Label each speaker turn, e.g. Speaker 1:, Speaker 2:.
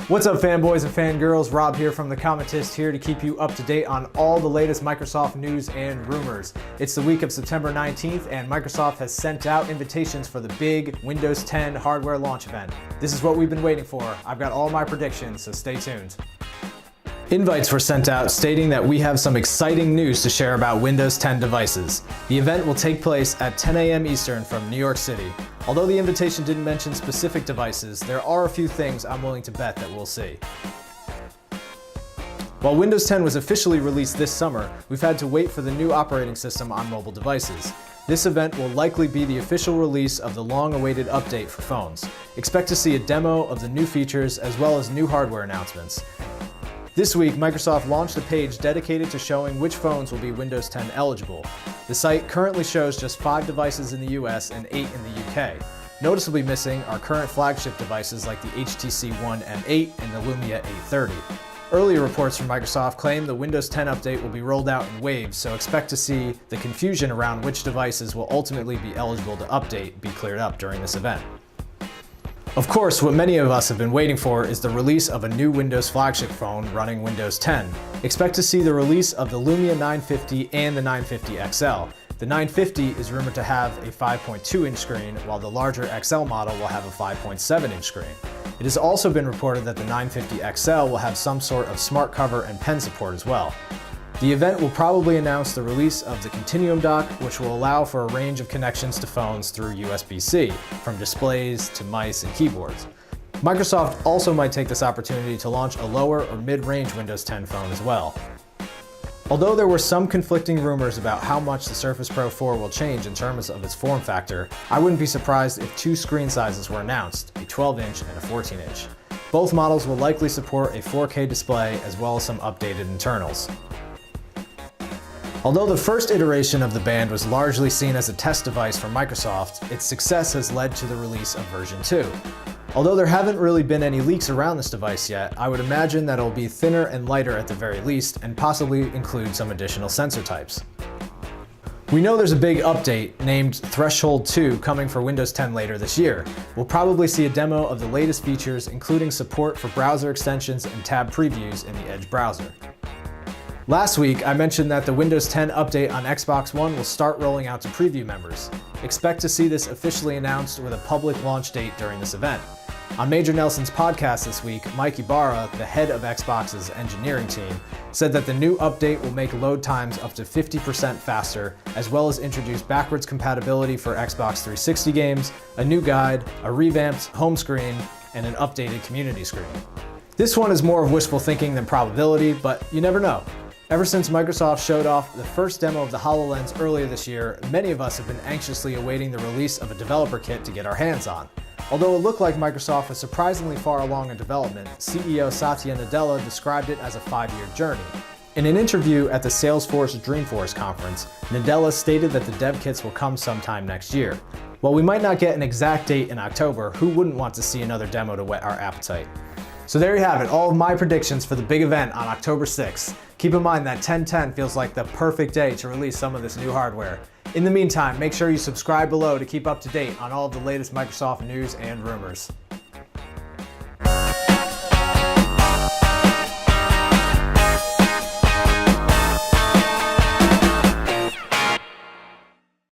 Speaker 1: What's up, fanboys and fangirls? Rob here from The Commentist, here to keep you up to date on all the latest Microsoft news and rumors. It's the week of September 19th, and Microsoft has sent out invitations for the big Windows 10 hardware launch event. This is what we've been waiting for. I've got all my predictions, so stay tuned. Invites were sent out stating that we have some exciting news to share about Windows 10 devices. The event will take place at 10 a.m. Eastern from New York City. Although the invitation didn't mention specific devices, there are a few things I'm willing to bet that we'll see. While Windows 10 was officially released this summer, we've had to wait for the new operating system on mobile devices. This event will likely be the official release of the long-awaited update for phones. Expect to see a demo of the new features as well as new hardware announcements. This week, Microsoft launched a page dedicated to showing which phones will be Windows 10 eligible. The site currently shows just 5 devices in the US and 8 in the UK. Noticeably missing are current flagship devices like the HTC One M8 and the Lumia 830. Earlier reports from Microsoft claim the Windows 10 update will be rolled out in waves, so expect to see the confusion around which devices will ultimately be eligible to update be cleared up during this event. Of course, what many of us have been waiting for is the release of a new Windows flagship phone running Windows 10. Expect to see the release of the Lumia 950 and the 950 XL. The 950 is rumored to have a 5.2-inch screen, while the larger XL model will have a 5.7-inch screen. It has also been reported that the 950 XL will have some sort of smart cover and pen support as well. The event will probably announce the release of the Continuum dock, which will allow for a range of connections to phones through USB-C, from displays to mice and keyboards. Microsoft also might take this opportunity to launch a lower or mid-range Windows 10 phone as well. Although there were some conflicting rumors about how much the Surface Pro 4 will change in terms of its form factor, I wouldn't be surprised if 2 screen sizes were announced, a 12-inch and a 14-inch. Both models will likely support a 4K display as well as some updated internals. Although the first iteration of the band was largely seen as a test device for Microsoft, its success has led to the release of version 2. Although there haven't really been any leaks around this device yet, I would imagine that it'll be thinner and lighter at the very least, and possibly include some additional sensor types. We know there's a big update named Threshold 2 coming for Windows 10 later this year. We'll probably see a demo of the latest features, including support for browser extensions and tab previews in the Edge browser. Last week, I mentioned that the Windows 10 update on Xbox One will start rolling out to preview members. Expect to see this officially announced with a public launch date during this event. On Major Nelson's podcast this week, Mike Ibarra, the head of Xbox's engineering team, said that the new update will make load times up to 50% faster, as well as introduce backwards compatibility for Xbox 360 games, a new guide, a revamped home screen, and an updated community screen. This one is more of wishful thinking than probability, but you never know. Ever since Microsoft showed off the first demo of the Hololens earlier this year, many of us have been anxiously awaiting the release of a developer kit to get our hands on. Although it looked like Microsoft was surprisingly far along in development, CEO Satya Nadella described it as a 5-year journey. In an interview at the Salesforce Dreamforce conference, Nadella stated that the dev kits will come sometime next year. While we might not get an exact date in October, who wouldn't want to see another demo to whet our appetite? So there you have it, all of my predictions for the big event on October 6th. Keep in mind that 10/10 feels like the perfect day to release some of this new hardware. In the meantime, make sure you subscribe below to keep up to date on all of the latest Microsoft news and rumors.